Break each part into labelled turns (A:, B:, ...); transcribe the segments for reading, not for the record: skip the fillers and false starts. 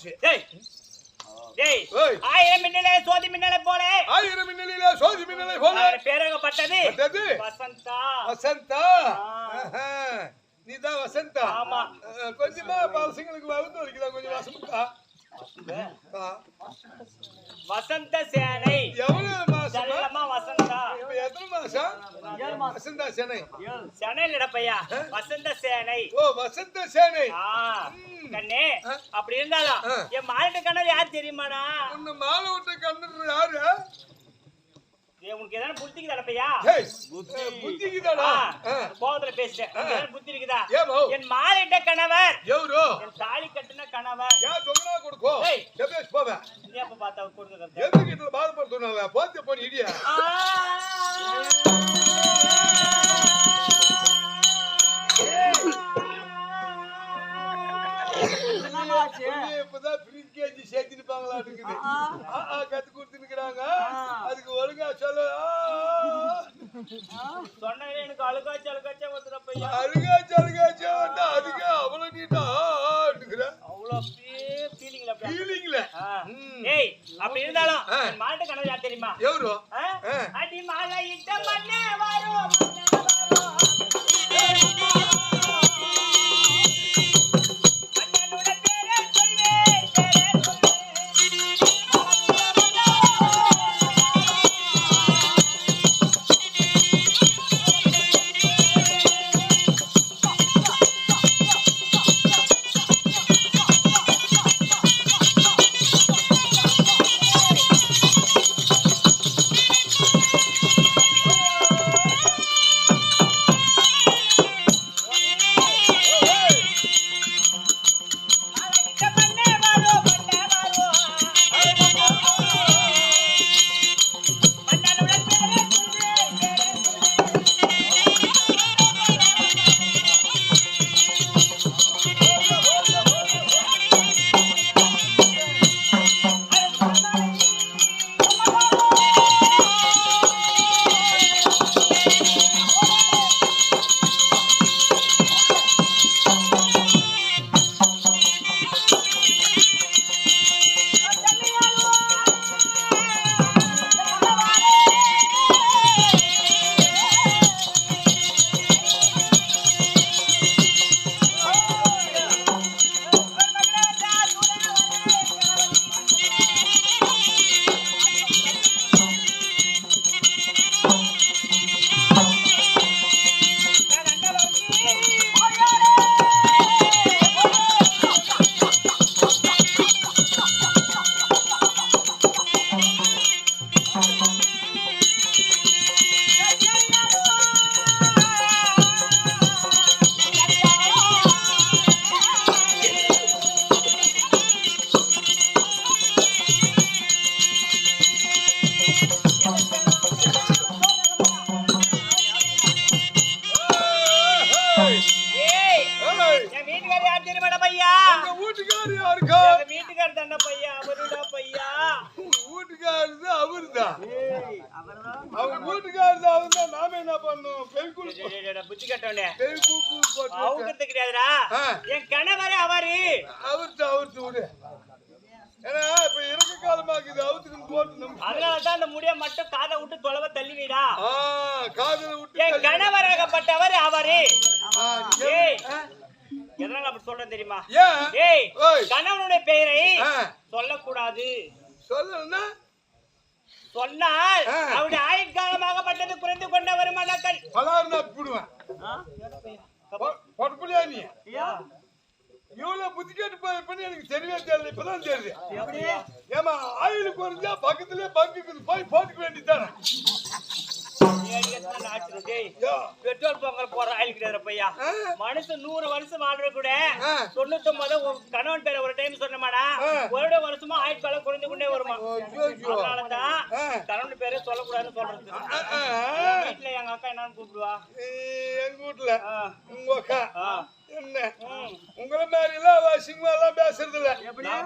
A: போச்சு.
B: டேய் டேய் ஆயிரம் மின்னலே சோதி மின்னலே போல
A: ஆயிரம் மின்னலே சோதி மின்னலே போல
B: பேரகப்பட்டது வசந்தா.
A: வசந்தா நீதான் வசந்தா.
B: ஆமா
A: கொஞ்சமா பசங்களுக்கு வளர்ந்து வைக்கலாம் கொஞ்சம் வசந்தா.
B: வசந்த சேனை
A: எவ்வளவு மாசம்
B: வசந்தா?
A: எத்தனை மாசம்? வசந்தா சேனை
B: சேனை இல்லடப்பையா வசந்த சேனை.
A: ஓ வசந்த சேனை.
B: கண்ணே அப்படி இருந்தாலும் என் மாலிட்ட கண்ணர் யார் தெரியுமாடா?
A: உன்னை மாலை விட்ட கண்ணர் யாரு?
B: உனக்கு எதாவது புத்தி இருக்குதாடப்பையா?
A: புத்தி இருக்குதாடா?
B: கோவத்துல பேசுறேன். புத்தி இருக்குதா?
A: என்
B: மாலிட்ட கணவர்
A: எவரோ?
B: என் தாலி கட்டின கணவர்.
A: ஏன் தொங்கனா கொடுக்கோ? செபேஷ் போவே.
B: நீ அப்ப பார்த்தா கொடுங்க.
A: எதுக்கு இதுல பாதப்படுத்துனவ? போத்து போன் இடியா. இப்பதான் பிரிக்கேஜி சேர்த்திருப்பாங்களா இருக்குது. கத்து கொடுத்துருக்காங்க. அதுக்கு ஒழுங்கா சொல்ல
B: சொன்ன எனக்கு அழுகாச்சு அழுகாச்சா வந்துடுறப்பையா.
A: அழுகாச்சு அழுகாச்சா வந்தா அதுக்கு அவ்வளவு நீட்டா
B: அவ்வளவு ஃபீலிங்ல
A: ஃபீலிங்ல.
B: ஏய் அப்படி இருந்தாலும் மாட்ட கணவர் யார் தெரியுமா?
A: எவரோ?
B: அடி மாலை இட்ட மண்ணே வரும் வரும். புத்தி கட்டவனே அவங்களுக்கு கிடையாதுடா. என் கணவர் அவரு
A: அவர்த்து விடு. ஏன்னா இப்ப இறக்க காலமாக்குது அவத்துக்கு போட்டு.
B: அதனாலதான் அந்த முடிய மட்டும் காதை விட்டு தொலைவ தள்ளி வைடா.
A: காதல விட்டு
B: என் கணவராகப்பட்டவர் அவரு. எதனால அப்படி சொல்றேன் தெரியுமா? ஏய் கணவனுடைய பெயரை சொல்லக்கூடாது.
A: சொல்லணும்னா
B: சொன்னால் அவருடைய ஆயுட்காலமாகப்பட்டது குறைந்து கொண்ட வருமானங்கள்
A: பலாருந்தா போடுவேன். பொறுப்புலையா நீ? இவ்வளவு புத்தி கேட்டு பண்ணி எனக்கு தெரியவே தெரியல. இப்பதான் தெரியுது. ஏமா ஆயுள் குறைஞ்சா பக்கத்துலயே பங்குக்கு போய் போட்டுக்க வேண்டியதானே.
B: பெட்ரோல் பங்கர் போற ஆயில் கிடையாது பையா. மனுஷன் 100 வருஷம் வாழ்ற கூட 99 கணவன் பேரை ஒரு டைம் சொன்னமாடா ஒரு வருஷமா ஆயுட்காலம் குறைந்து கொண்டே வருமா. அதனாலதான் கணவன் பேரை சொல்லக்கூடாதுன்னு சொல்றது. வீட்டுல எங்க அக்கா என்னன்னு கூப்பிடுவா?
A: எங்க வீட்டுல உங்க அக்கா என்ன உங்களை மாதிரி எல்லாம் சினிமா எல்லாம் பேசுறது இல்ல.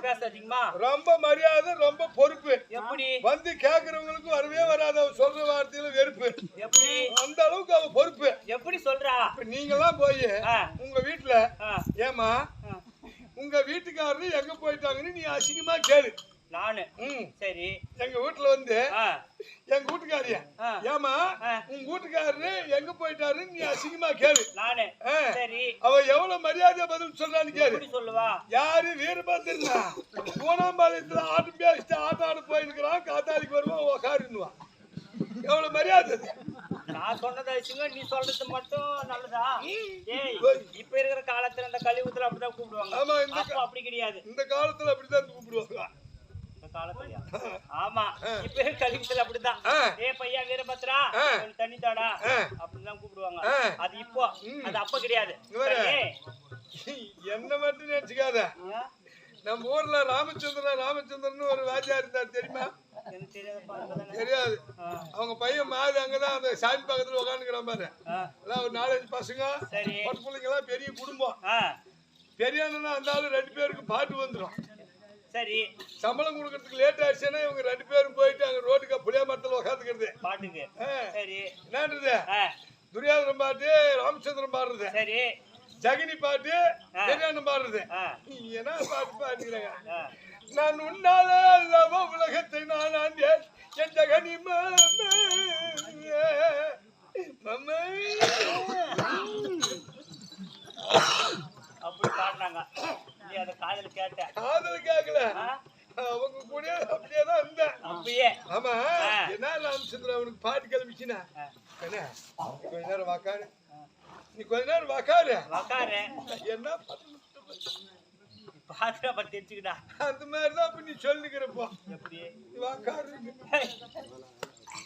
B: பேசாதீங்கம்மா.
A: ரொம்ப மரியாதை ரொம்ப பொறுப்பு.
B: எப்படி
A: வந்து கேக்குறவங்களுக்கு வரவே வராது. அவர் சொல்ற வார்த்தையில வெறுப்பு.
B: எப்படி
A: அந்த அளவுக்கு அவ பொறுப்பு.
B: எப்படி சொல்றா?
A: நீங்க எல்லாம் போய் உங்க வீட்டுல ஏமா உங்க வீட்டுக்காரரு எங்க போயிட்டாங்கன்னு நீ அசிங்கமா கேளு.
B: நானு சரி
A: எங்க வீட்டுல வந்து எங்க வீட்டுக்காரியா ஏமா உங்க வீட்டுக்காரரு எங்க போயிட்டாருன்னு நீ அசிங்கமா கேளு.
B: நானு சரி
A: அவ எவ்வளவு மரியாதை பதில் சொல்றான்னு கேளு.
B: சொல்லுவா
A: யாரு வீரபத்திரனா பூனாம்பாளையத்துல ஆட்டம் பேசிட்டு ஆட்டம் ஆட போயிருக்கிறான். காத்தாளிக்கு வருவான் உக்காருன்னுவான். எவ்வளவு மரியாதை.
B: நான் சொன்னதை வச்சுங்க நீ சொல்றது மட்டும் நல்லதா? ஏய் இப்ப இருக்கிற காலத்துல இந்த கலியுகத்துல அப்படிதான் கூப்பிடுவாங்க.
A: ஆமா
B: அப்படி கிடையாது.
A: இந்த காலத்துல அப்படிதான் கூப்பிடுவாங்க.
B: காலத்துலயா? ஆமா இப்ப கலியுகத்துல அப்படிதான். ஏ பையா வீரபத்ரா தண்ணி தாடா அப்படிதான் கூப்பிடுவாங்க. அது இப்போ அது அப்ப கிடையாது.
A: என்ன மட்டும் நினைச்சுக்காத. நம்ம ஊர்ல ராமச்சந்திரன் ஒரு வாத்தியார் இருந்தார் தெரியுமா? தெரியாது. அவங்க பையன் மாதிரி அங்கதான் அந்த சாமி பக்கத்துல உட்காந்துக்கிறான் பாரு. எல்லாம் ஒரு 4-5 பசங்க பிள்ளைங்க எல்லாம் பெரிய குடும்பம். பெரிய அண்ணா அந்த ஆளு 2 பேருக்கு பாட்டு வந்துடும்.
B: சரி
A: சம்பளம் கொடுக்கறதுக்கு லேட் ஆயிடுச்சுன்னா இவங்க 2 பேரும் போயிட்டு அங்க ரோட்டுக்கு புளிய மரத்துல உட்காந்துக்கிறது பாட்டுக்கு. சரி என்னன்றது துரியாதனம் பாட்டு, ராமச்சந்திரன் பாடுறது, சரி ஜகினி பாட்டு, பெரியாண்ணன் பாடுறது. என்ன பாட்டு பாடுகிறாங்க? நான் உன்னால அல்லவா உலகத்தை நான் ஆண்டேன் என் ஜகனி
B: அப்படி பாடுறாங்க. நீ அத காதல கேட்ட?
A: காதல கேட்கல. அவங்க கூட அப்படியேதான் இருந்தேன். அப்படியே? ஆமா. என்ன ராமச்சந்திரன் அவனுக்கு பாட்டு கிளம்பிச்சுனா என்ன கொஞ்ச நேரம் வாக்காரு, நீ கொஞ்ச நேரம் வாக்காரு என்ன
B: பாத்துடா பத்தி தெரிஞ்சுக்கிட்டா
A: அந்த மாதிரிதான் அப்ப நீ சொல்லிக்கிறப்போ எப்படி வாக்காரு.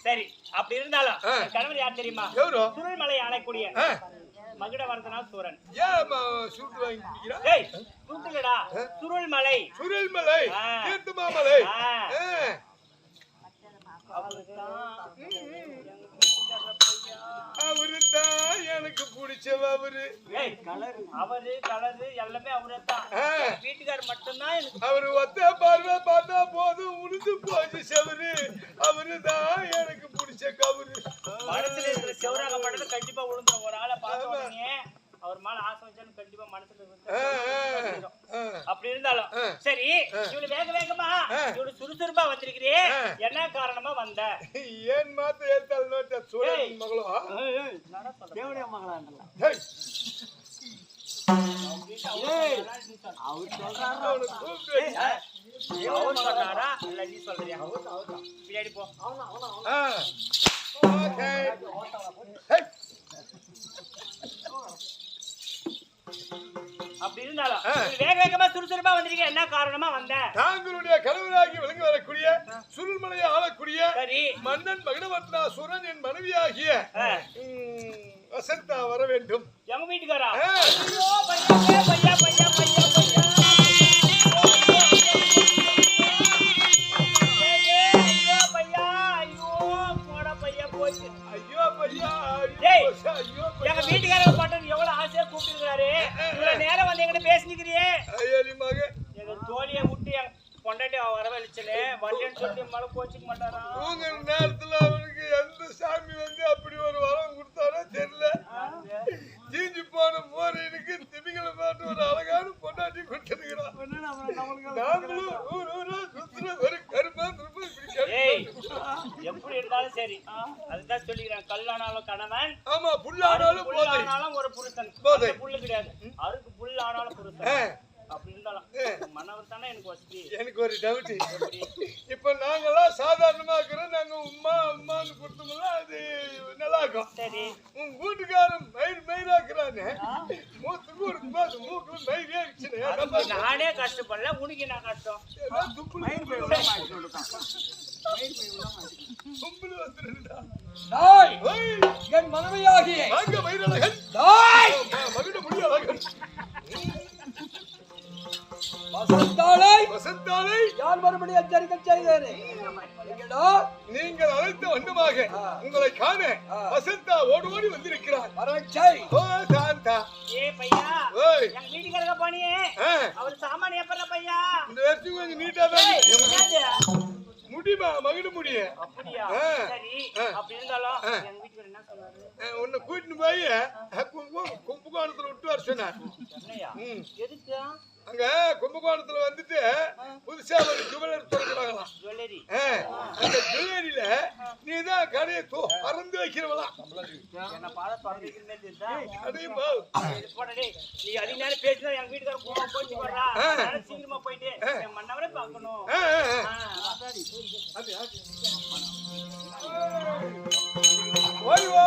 B: சரி அப்படி இருந்தாலும் கணவர் யார் தெரியுமா? சுருள்மலை ஆளக்கூடிய மகுடவர்தனா சூரன்.
A: ஏன் சூட்டு வாங்கி குடிக்கிறா?
B: ஏய் சூட்டுலடா சுருள்மலை.
A: சுருள்மலை தீர்த்தமாமலை. அவருதான் எனக்கு பிடிச்சவ. அவரு
B: கலரு எல்லாமே அவருதான். வீட்டுக்காரர் மட்டும்தான்
A: அவரு ஒத்த பார்வை பார்த்தா போதும் உழுது போச்சு செவரு. அவருதான் எனக்கு பிடிச்ச கவரு.
B: மனசுல இருக்கிற செவராக படத்துல கண்டிப்பா விழுந்துடும். ஒரு ஆளை பார்த்தோன்னே அவர் மேல ஆசை வச்சாலும் கண்டிப்பா மனசுல அப்படி இருந்தாலும் சரி இவளு வேகமா இவளு சுறுசுறுப்பா வந்திருக்கிறே என்ன காரணமா வந்த?
A: ஏன் மாத்த ஏத்தாள் நோட்ட சூழல் மகளோ
B: தேவடைய மகளா சொல்றாரா இல்ல நீ சொல்றியா? பின்னாடி போ. அப்படி இருந்தாலும் வேகமா சுறுசுறுப்பா வந்திருக்க என்ன காரணமா வந்த?
A: தாங்களுடைய கணவராகி விளங்கி வரக்கூடிய சுருள்மலையை ஆளக்கூடிய மன்னன் மகுடவர்தனா சூரன் என் மனைவியாகிய வசந்தா வர வேண்டும்.
B: எங்க வீட்டுக்காரா? ஐயோ பையா பையா பையா பையா பையா எங்க வீட்டுக்காரர் பாட்டு எவ்வளவு ஆசையா கூப்பிட்டுருக்காரு. இவ்வளவு நேரம் வந்து எங்கிட்ட பேசினிக்கிறியே. எங்க தோழியை விட்டு என் பொண்டாட்டி வரவழைச்சனே வரலன்னு சொல்லி மழை கோச்சிக்க மாட்டாரா?
A: தூங்குற நேரத்துல அவனுக்கு எந்த சாமி வந்து அப்படி ஒரு வரம் கொடுத்தாரோ தெரியல. தீஞ்சு போன மோரனுக்கு திமிங்கல பாட்டு ஒரு அழகான பொண்டாட்டி கொடுத்துருக்கிறான்.
B: எப்படி இருந்தாலும் சரி அதுதான் சொல்லிக்கிறேன். கல்லானாலும் கணவன்,
A: ஆமா புல்லானாலும்
B: ஒரு புருஷன். புல்லு கிடையாது அவருக்கு புல் ஆனாலும் புருஷன். அப்படி இருந்தாலும் மன்னவர் தானே எனக்கு வசதி.
A: எனக்கு ஒரு டவுட். இப்ப நாங்கெல்லாம் சாதாரணமா இருக்கிறோம். நாங்க உமான்னு கொடுத்தோம்ல அது நல்லா இருக்கும். சரி உன் வீட்டுக்காரன் மயிராக்குறானே மூத்துக்கு இருக்கும்போது மூக்குல மயிரே இருந்துச்சு.
B: நானே கஷ்டப்படல உனக்கு நான் கஷ்டம்.
C: என் மனைவியாகி
A: மயிரழகன் மகிழ முடியழகன் வசந்தாலை
C: யார் மறுபடியும் எச்சரிக்கை செய்தேனே.
A: நீங்கள் அழைத்த வண்ணமாக உங்களை காண வசந்தா ஓடி வந்திருக்கிறார்.
B: வீட்டுக்காரங்க போனியே அவர் சாமான் எப்பற பையா
A: இந்த வருஷம் கொஞ்சம் நீட்டா தான் முடியுமா மகிழ முடியும்.
B: அப்படியா? சரி அப்படி இருந்தாலும் எங்க வீட்டுக்காரர் என்ன சொன்னாரு?
A: உன்னை கூட்டிட்டு போய் கும்பகோணத்துல விட்டு வர சொன்னார்.
B: எதுக்கு?
A: அங்க கும்பகோணத்துல வந்துட்டு புதுசா ஒரு ஜுவல்லர் திறக்கிறாங்களாம். அந்த ஜுவல்லரியில நீதான் கடையை பறந்து வைக்கிறவளாம்.
B: என்ன பாத திறந்துக்கிட்டே தெரியுதா?
A: அதையும் போ.
B: நீ அதிக நேரம் பேசினா எங்க வீட்டுக்கார போச்சு வர்றா. சீக்கிரமா போயிட்டு என் மன்னவரை பார்க்கணும்.
A: ஓய்வோ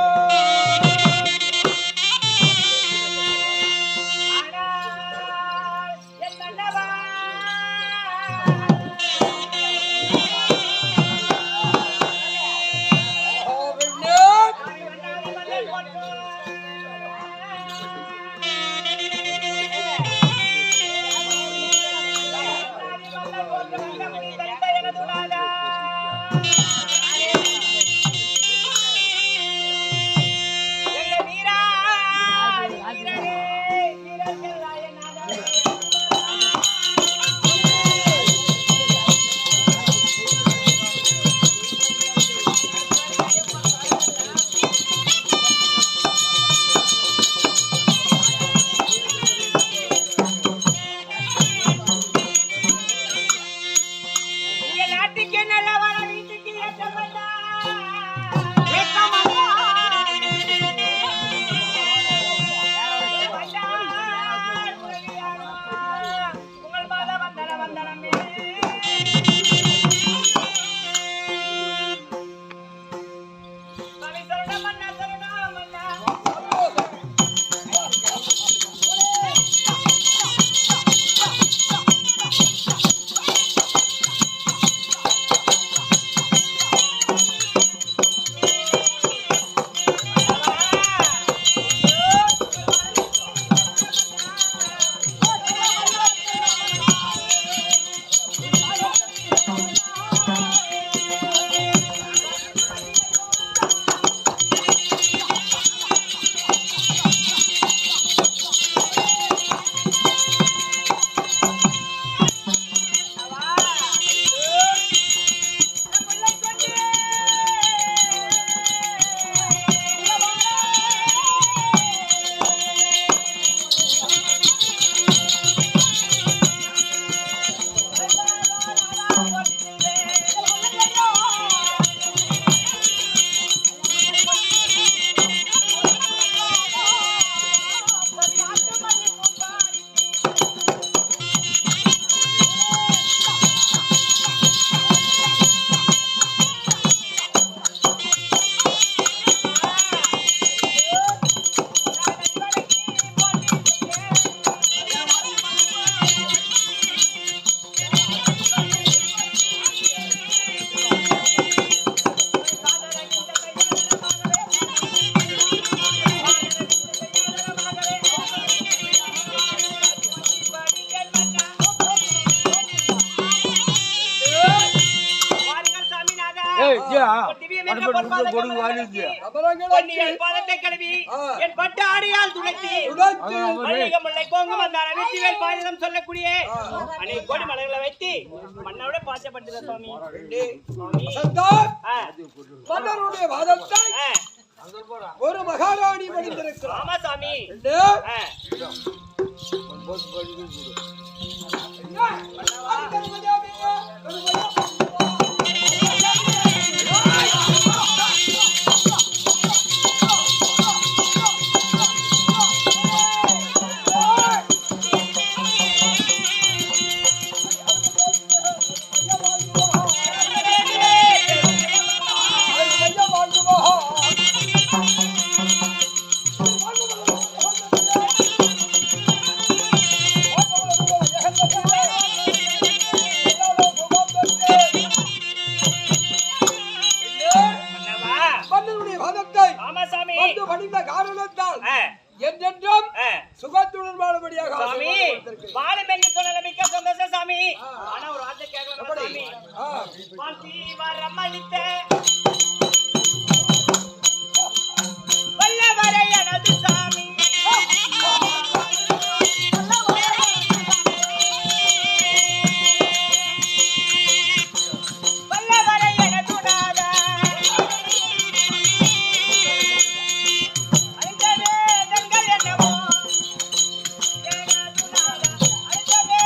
B: சொல்லக்கூடிய அனைத்து கோடி மலர்களை வைத்து மன்னோட பாசப்பட்டது சுவாமி.
C: மன்னருடைய வாதத்தை ஒரு மகாராணி படித்திருக்கிறார்.
B: ஆமா சாமி.
C: என்றென்றும் சுகத்துடன் வாழும்படியாக
B: சாமி வாழும் என்று சொன்னது மிக்க சந்தோஷம் சாமி. ஆனா ஒரு வார்த்தை கேட்கலாம் சாமி. பாசி வரமளித்த வல்லவரை எனது சாமி. வல்லவரை எனது நாதா. அழைத்தவே தங்கள் என்னவோ எனது நாதா. அழைத்தவே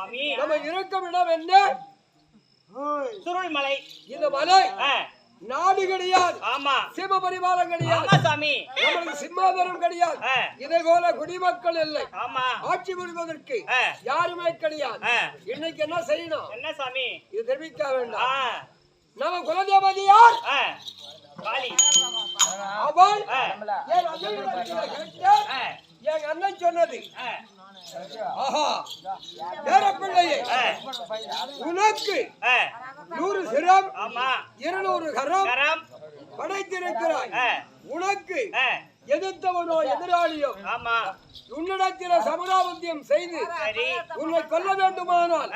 B: சாமி
C: நம்ம இருக்கும் இடம் என்ன?
B: சுருள்மலை.
C: இந்த மலை நாடு கிடையாது.
B: ஆமா.
C: சிம்ம பரிவாரம் கிடையாது.
B: ஆமா சாமி.
C: நம்மளுக்கு சிம்மாதனம் கிடையாது. இதே போல குடிமக்கள் இல்லை.
B: ஆமா.
C: ஆட்சி புரிவதற்கு யாருமே கிடையாது. இன்னைக்கு என்ன செய்யணும்?
B: என்ன சாமி?
C: இது தெரிவிக்க வேண்டாம். நம்ம குலதேவதி யார்?
B: காளி.
C: அவள் என் அண்ணன் சொன்னது. ஆஹா பேரப்பிள்ளையே, உனக்கு 100 சிரம் 200 கரம் படைத்திருக்கிறாய். உனக்கு எதிர்த்தவனோ எதிராளியோ உன்னிடத்திலே சமராவத்தியம் செய்து உன்னை கொல்ல வேண்டுமானால்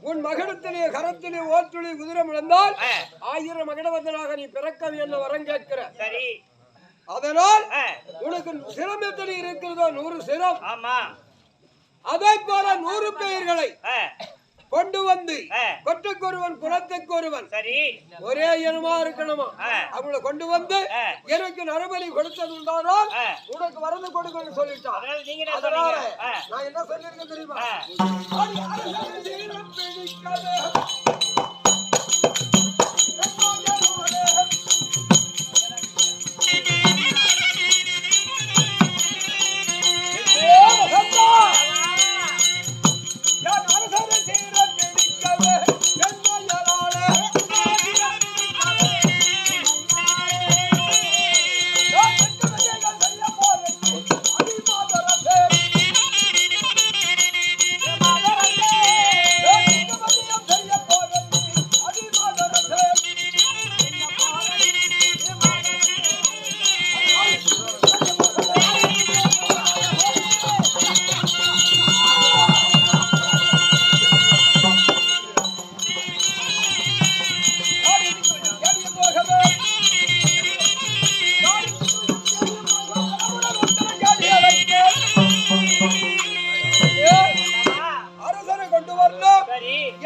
C: உன் மகனத்திலே கரத்திலே ஓட்டுளி உதிரம் இழந்தால் 1000 மகனவந்தனாக நீ பிறக்க என்ன வரம் கேட்கிற. அதனால் உனக்கு சிரம் எத்தனை இருக்கிறதோ 100 சிரம். அதை போல 100 பெயர்களை கொண்டு வந்து கொட்டுக்கொருவன் குலத்துக்கொருவன் ஒரே இனமா இருக்கணுமா அவங்களை கொண்டு வந்து எனக்கு நரபலி கொடுத்ததுண்டானால் உனக்கு வரது கொடுக்கணும்னு சொல்லிட்டான். அதனால நான் என்ன சொல்லிருக்கேன் தெரியுமா?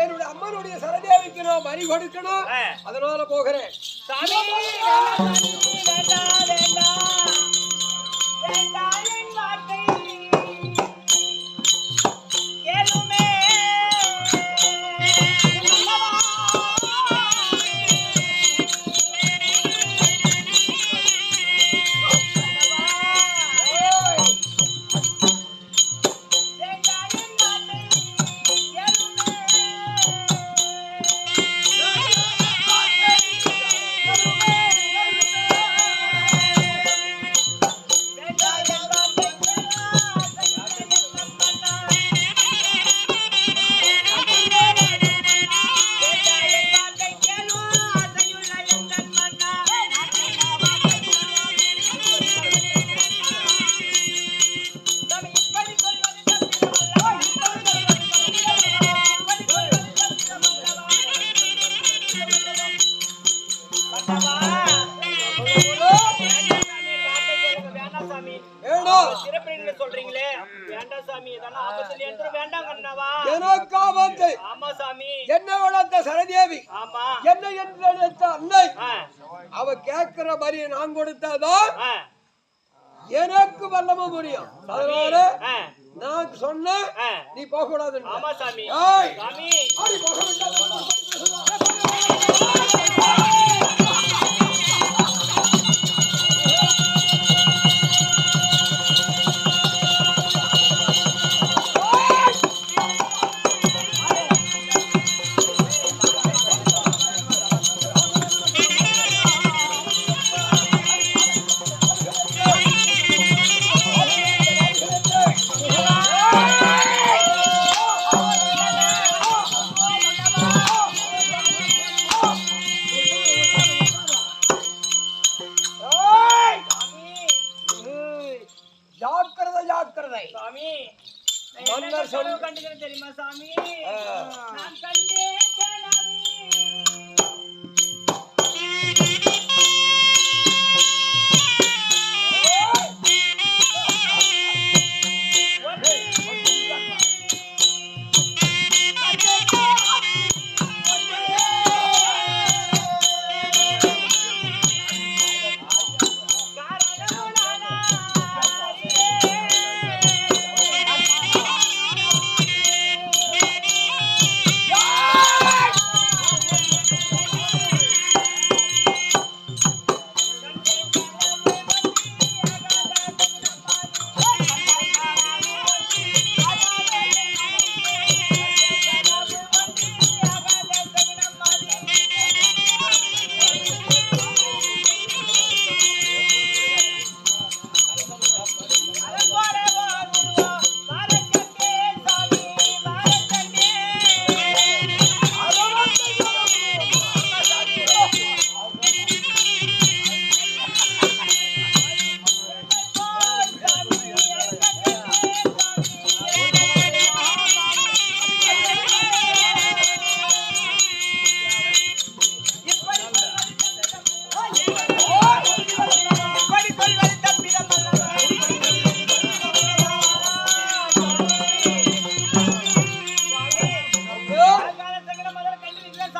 C: என்னுடைய அம்மனுடைய சரதேவிக்கு நான் வரி கொடுக்கணும். அதனால போகிறேன்.
B: சொல்றீங்களே வேண்டாம் சாமி.
C: என்ன வளர்த்த சரதேவி என்ன என்று அன்னை அவ கேட்கிற மாதிரி நான் கொடுத்தாதான் எனக்கு வல்லம முடியும். அதனால நான் சொன்ன நீ போக கூடாது.
B: ஆமா சாமி.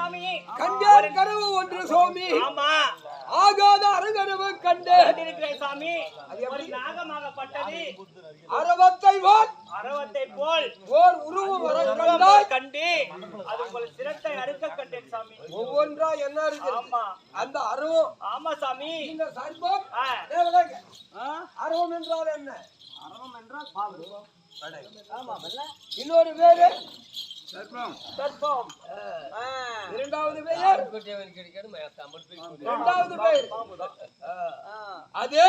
B: சாமி
C: கண்டேன் கனவு ஒன்று சுவாமி.
B: ஆமா
C: ஆகாத அரங்கனவு கண்டேன்.
B: கண்டிருக்கிறேன் சாமி. ஒரு நாகமாகப்பட்டது அரவத்தை போல்
C: ஓர் உருவம் வர கண்டாய்.
B: கண்டு அது உங்கள் சிரத்தை அறுக்க கண்டேன் சாமி.
C: ஒவ்வொன்றா என்ன இருக்கு?
B: ஆமா
C: அந்த அருவம்.
B: ஆமா சாமி.
C: இந்த சர்பம் அருவம் என்றால் என்ன? அருவம் என்றால் பாம்பு. ஆமா இன்னொரு பேரு சர்ப்பம். சர்ப்பம். இரண்டாவது பெயர் இரண்டாவது பெயர் அது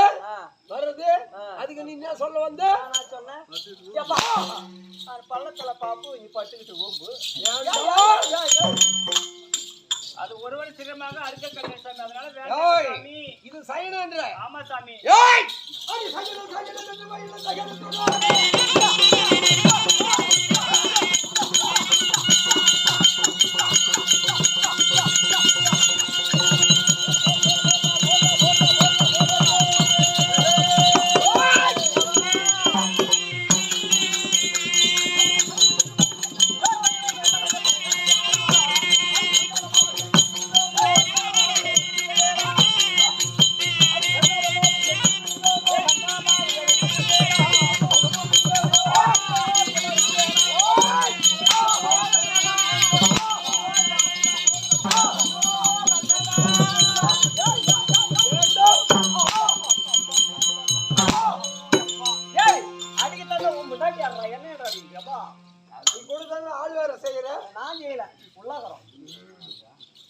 C: வருது. அதுக்கு நீ என்ன சொல்ல வந்த?
B: நான் சொன்னேன் பள்ளத்துல பாம்பு நீ பட்டுக்கிட்டு ஓம்பு. அது ஒருவர் சிரமமாக அறுக்க கண்டேன் சாமி. அதனால வேண்டாம் சாமி.
C: இது சயனன்ற.
B: ஆமா சாமி.
C: ஏய் அடி சயன சயன வயல சயன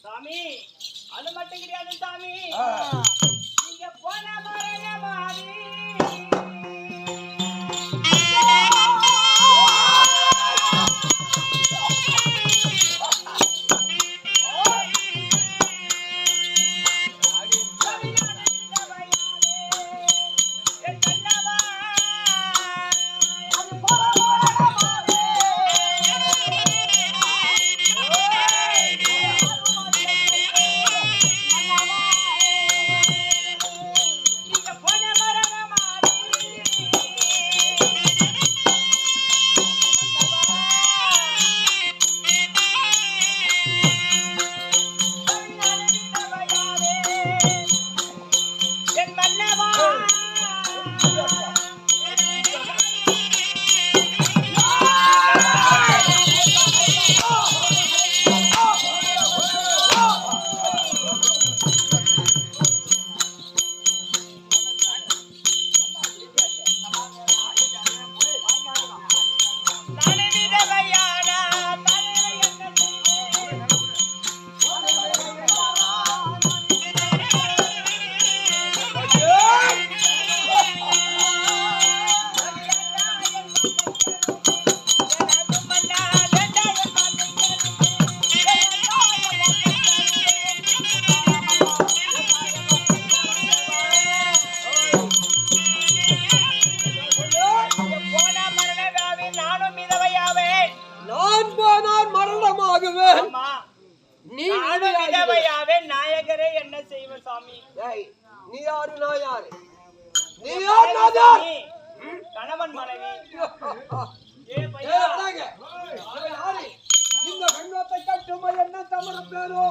B: சாமி அது மட்டும் கிடையாது சாமி. நீங்க போன மரண மாதிரி நாயகரே என்ன செய்வேன் சாமி?
C: நீ யாரு நான் யாரு? நீ
B: கணவன் மனைவி.
C: இந்த கண்ணத்தை கட்டுமா என்ன தமர பேரோ?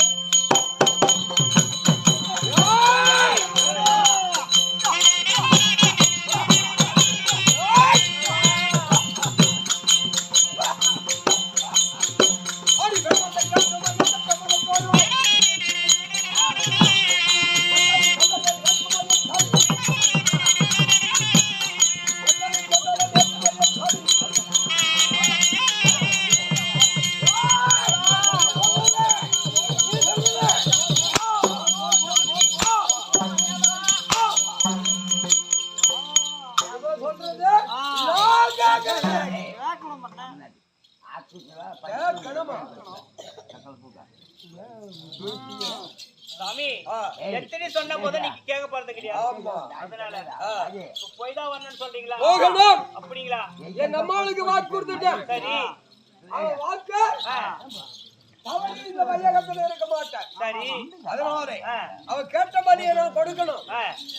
B: சாமி எத்தனை சொன்ன போது நீங்க கேட்க போறது கிடையாது. அதனால போய் தான் வரணும்னு சொல்றீங்களா? அப்படிங்களா?
C: என் அம்மாவுக்கு வாக்கு கொடுத்துட்டேன்.
B: சரி
C: அவன் வாக்கு தவறு இந்த வையகத்துல இருக்க மாட்டேன்.
B: சரி
C: அதனால அவ கேட்டபடியை நான் கொடுக்கணும்.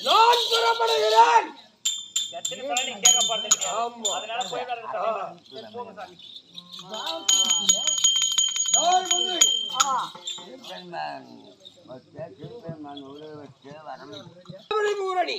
C: நான் புறப்படுகிறேன்.
B: எத்தனை சொன்னா நீங்க கேட்க போறது கிடையாது. அதனால போய் வரணும். போங்க சாமி.
C: பூரணி